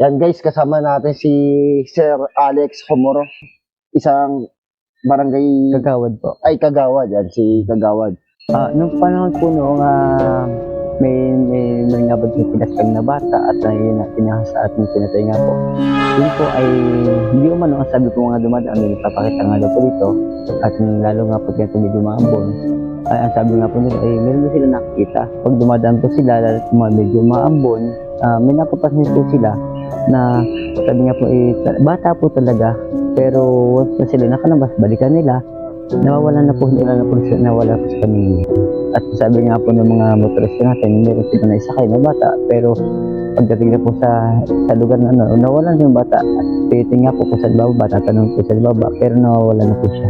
Yan guys, kasama natin si Sir Alex Homoro, isang barangay Kagawad po. Kagawad. Yan, si Kagawad. Nung panahon po noong may nangabad na pinasag na bata at pinahas sa ating pinatay nga po. Yun po ay hindi umano ang sabi ko mga dumadaan, may nagpapakita nga daw po dito at lalo nga po ganito medyo maambon. Ay ang sabi nga po nila ay meron na sila nakikita. Pag dumadaan po sila, lalo po medyo maambon, may napapansin po sila na sabi nga po bata po talaga, pero once na sila nakalabas, balikan nila, nawawala na po nila na po nawala po sa kanila. At sabi nga po ng mga motorista natin, meron sila na isakay na bata, pero pagdating na po sa lugar na nawalan yung bata at titingin nga po sa baba, tatanong po sa baba, pero nawawala na po siya.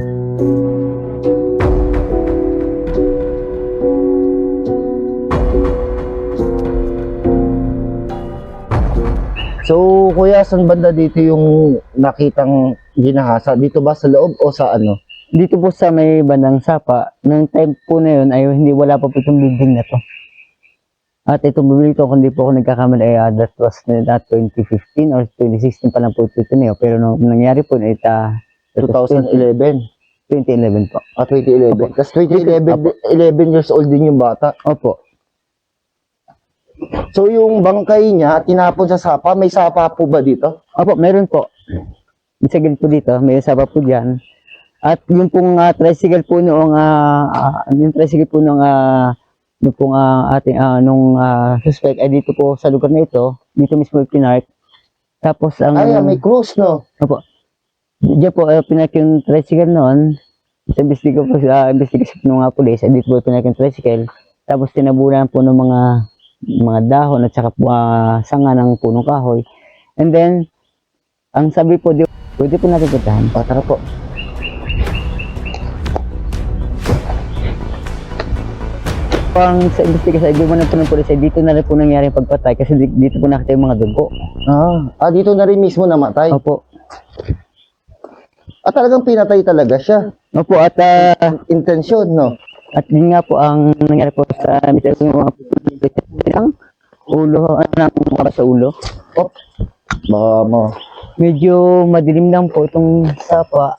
So, kuya, saan banda dito yung nakitang ginahasa? Dito ba sa loob o sa ano? Dito po sa may bandang Sapa, nung time po na yun ay hindi wala pa po itong building na to. At itong bumili ko, kung di po ako nagkakamali, that was 2015 or 2016 pa lang po ito niyo. Pero nung nangyari po, 2011. 2011 po. 2011. Tapos 11 years old din yung bata. Opo. So, yung bangkay niya, tinapon sa sapa, may sapa po ba dito? Opo, meron po. Sa gilid po dito, may Sapa po dyan. At yung pong tricycle po noong yung tricycle po nung yung pong ating nung suspect ay dito po sa lugar na ito, dito mismo pinark. Tapos ang may cruise, no? opo. Diyan po pinark yung tricycle noon. Sa investigasyon po ng pulis, ay dito po pinark yung tricycle. Tapos tinabunan po ng mga dahon at saka sanga ng punong kahoy. And then ang sabi po, pwede po natin puntahan. Tara po. Pang sa investigasyon, hindi mo na po ng pulis, dito na rin po nangyari yung pagpatay kasi dito po nakita yung mga dugo. Dito na rin mismo namatay. Opo. Talagang pinatay talaga siya. Opo, at Intensyon, no? at yun nga po ang nangyari po sa mga ulo, mga sa ulo. Baka mo. Medyo madilim lang po itong Sapa.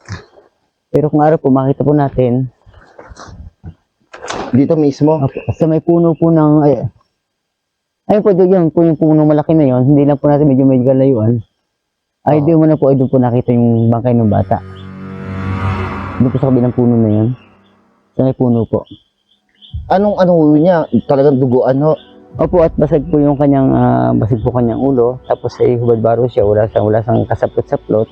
Pero kung araw po, makita po natin. Dito mismo. Opo, sa may puno po ng, ayun po, yun po yung puno malaki na yun. Hindi lang po natin medyo may galayuan. Ay, di mo na po, doon po nakita yung bangkay ng bata. Doon po sa kabilang puno na yun. Sa may puno po. Anong niya? Talagang duguan, no? Opo, at basag po yung kanyang ulo. Tapos ay hubad-baro siya, wala sang kasaplot-saplot.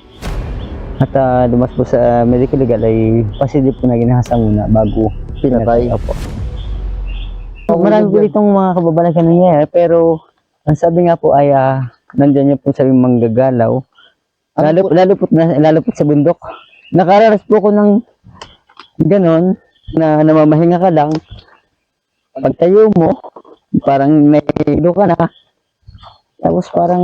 At lumas po sa medical legal ay pasilip po na ginahasa muna bago Pinatay. Opo. Marami po ditong mga kababalagan nangyayari, pero ang sabi nga po ay nandiyan niya po sabi manggagalaw. Lalo po sa bundok. Nakararas po ko ng ganon na namamahinga ka lang. Pagtayo mo, parang may ilo ka na. Tapos parang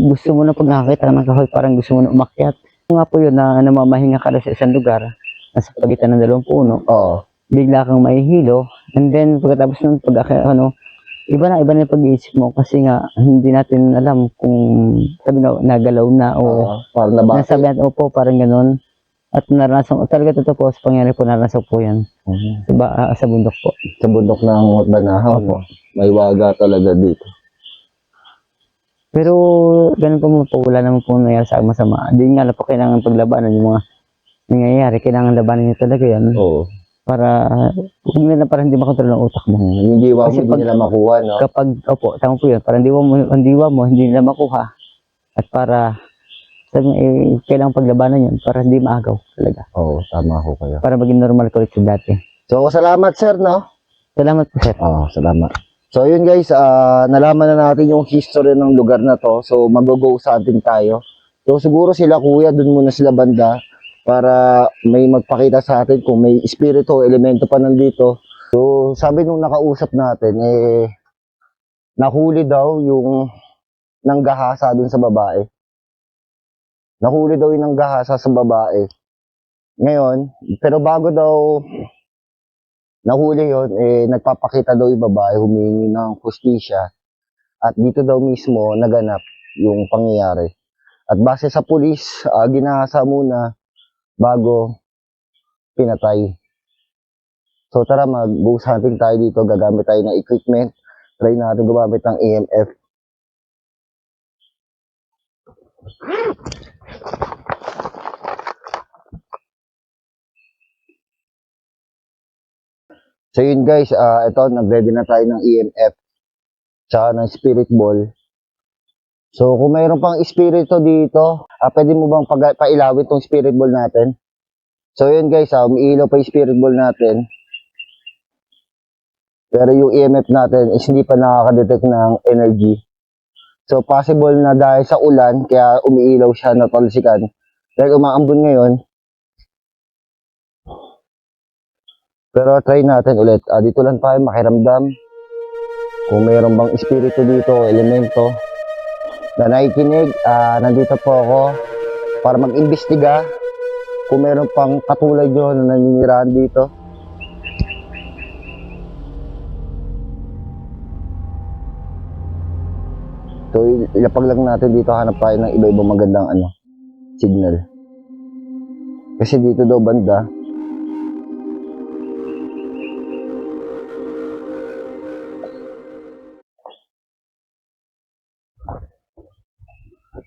gusto mo na pag nakakita ng kahoy, parang gusto mo na umakyat. Nga po yun na namamahinga ka lang sa isang lugar, nasa pagitan ng dalawang puno. Oo. Bigla kang mahihilo, and then pagkatapos ng iba na yung pag-iisip mo kasi nga hindi natin alam kung sabi na nagalaw na o parang nabati. nasabi natin, opo, parang gano'n. At naranasan ko, talaga totoo po, sa pangyari po, naranasan po yan. Sa bundok po. Sa bundok ng Banahaw. Opo. May waga talaga dito. Pero ganun po, wala naman po nangyari sa masama. Hindi nga po kailangan paglabanan yung mga nangyayari. Kailangan labanan nyo talaga yan. Oo. Para hindi makontrol ang utak mo. Yung diwa mo, hindi nila makuha, no? Opo, tama po yun. Para ang diwa mo, hindi nila makuha. At para, kailangan paglabanan yun para hindi maagaw talaga. Oo, tama ko kayo. Para maging normal ko ulit sa dati. So, salamat, sir, no? Salamat po, sir. Salamat. So, yun guys, nalaman na natin yung history ng lugar na to. So, mag-go sa ating tayo. So, siguro sila, kuya, dun muna sila banda para may magpakita sa atin kung may espiritu o elemento pa nandito. So, sabi nung nakausap natin, nahuli daw yung nanggahasa dun sa babae. Nahuli daw yung nanggahasa sa babae. Ngayon, pero bago daw nahuli yon, nagpapakita daw yung babae, humingi ng hustisya. At dito daw mismo naganap yung pangyayari. At base sa pulis, ginahasa muna bago pinatay. So tara, mag-ghost hunting tayo dito. Gagamit tayo ng equipment. Try natin gumamit ng EMF. So yun guys, ito, nag-ready na tayo ng EMF tsaka ng spirit ball. So kung mayroon pang espiritu dito, pwede mo bang pailawin tong spirit ball natin? So yun guys, umiilaw pa yung spirit ball natin. Pero yung EMF natin is hindi pa nakaka-detect ng energy. So possible na dahil sa ulan, kaya umiilaw siya na talsikan. Dahil umaambon ngayon. Pero try natin ulit. Dito lang tayo makiramdam kung mayroon bang espiritu dito, elemento na nakikinig. Nandito po ako para mag-imbestiga kung mayroon pang katulad nyo na naninirahan dito. So ilapag lang natin dito, hanap tayo ng iba-ibang magandang signal. Kasi dito daw banda,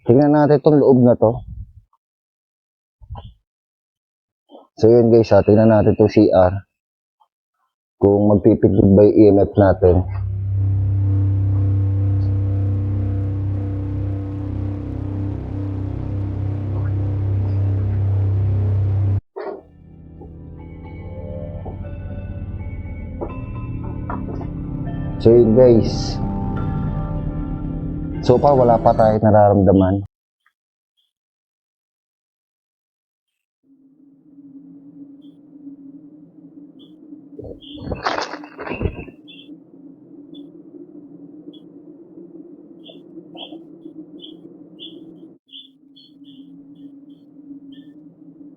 tingnan natin itong loob na to. So yun guys, tingnan natin itong CR. Kung magpipindot ba yung EMF natin. So yun guys. So far, wala pa tayo nararamdaman.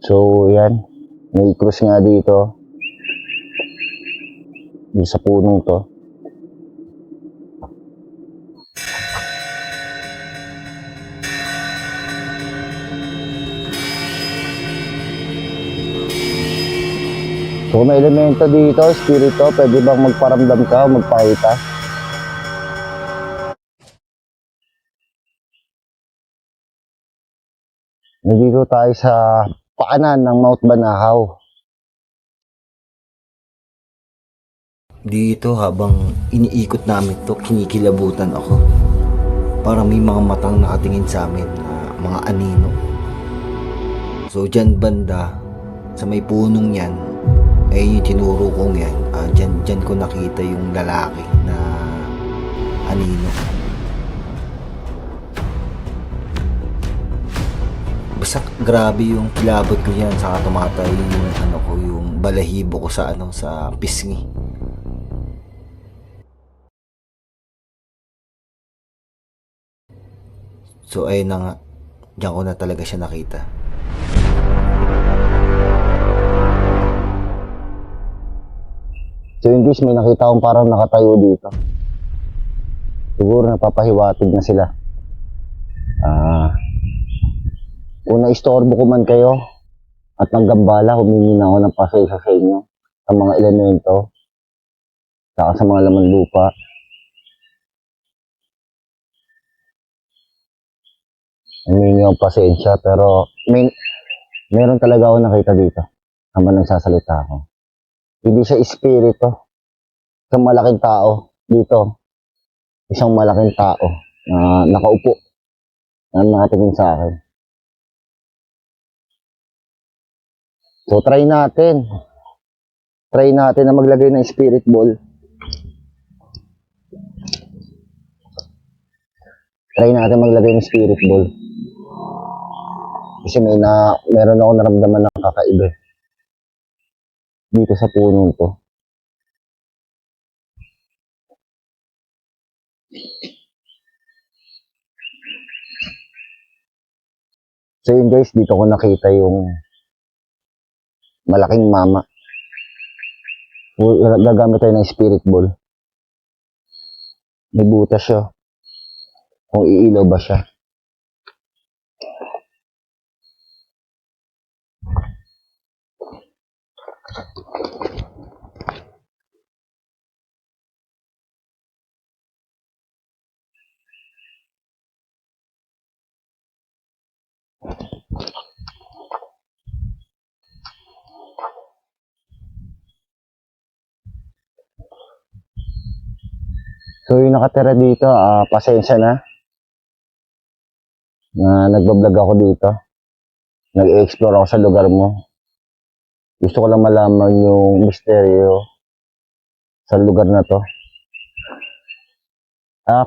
So, yan. May cross nga dito. Yung sa punong to. So, may elemento dito, spirito, pwede bang magparamdam ka o magpakita? Nandito tayo sa paanan ng Mount Banahaw. Dito habang iniikot namin to, kinikilabutan ako. Parang may mga matang nakatingin sa amin na mga anino. So dyan banda, sa may punong yan, ay yung tinuro kong yan, dyan ko nakita yung lalaki na anino. Basta grabe yung kilabot ko yan, saka tumatay yung yung balahibo ko sa sa pisngi. So ayun na nga, diyan ko na talaga siya nakita. So yung guys, may nakita akong parang nakatayo dito. Siguro napapahiwatig na sila. Kung naistorbo ko man kayo at nanggambala, humingi na ako ng pasensya sa inyo sa mga elemento, saka sa mga laman lupa. Humingi ng pasensya, pero meron talaga ako nakita dito habang nagsasalita ako. Hindi siya espiritu. Isang malaking tao dito. Isang malaking tao na nakaupo na nakatingin sa akin. So try natin. Try natin na maglagay ng spirit ball. Try natin maglagay ng spirit ball. Kasi meron ako naramdaman ng kakaiba dito sa punong to. So yun guys, dito ko nakita yung malaking mama. Gagamit tayo ng spirit ball. May butas siya. Kung iilaw ba siya. So yung nakatira dito, pasensya na nagbablog ako dito. Nag-explore ako sa lugar mo. Gusto ko lang malaman yung misteryo sa lugar na to.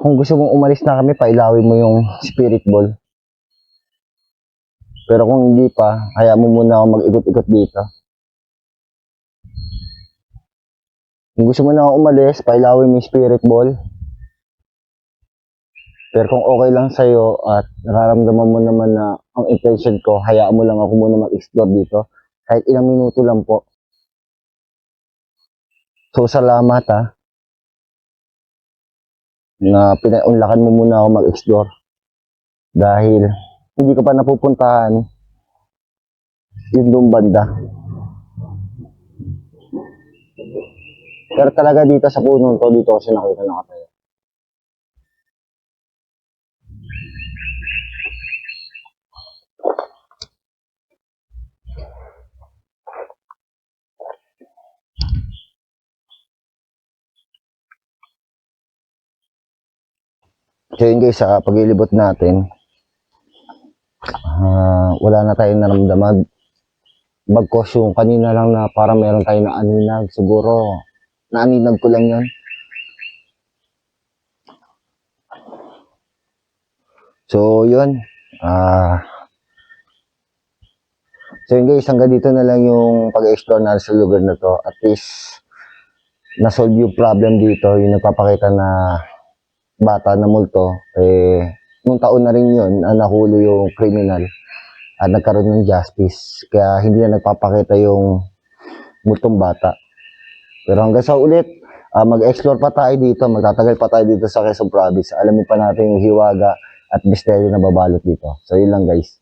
Kung gusto mong umalis na kami, pailawin mo yung spirit ball. Pero kung hindi pa, hayaan mo muna ako mag-ikot-ikot dito. Kung gusto mo na ako umalis, pailawin mo yung spirit ball. Pero kung okay lang sa'yo at nararamdaman mo naman na ang intention ko, hayaan mo lang ako muna mag-explore dito. Kahit ilang minuto lang po. So, salamat na pinaunlakan mo muna ako mag-explore. Dahil hindi ko pa napupuntahan yung doon banda. Pero talaga dito sa puno to, dito kasi nakita nakatayo. So yun guys, sa paglilibot natin, wala na tayong naramdaman. Bagkos yung kanina lang na parang meron tayong naaninag. Siguro, naaninag ko lang yun. So yun, so yun guys, hanggang dito na lang yung pag-explore natin sa lugar na to. At least, na-solve yung problem dito, yung nagpapakita na bata na multo, nung taon na rin yun, nahuli yung criminal at nagkaroon ng justice. Kaya hindi na nagpapakita yung multong bata. Pero hanggang sa ulit, mag-explore pa tayo dito, magtatagal pa tayo dito sa Quezon Province. Alamin pa natin yung hiwaga at misteryo na babalot dito. So yun lang guys.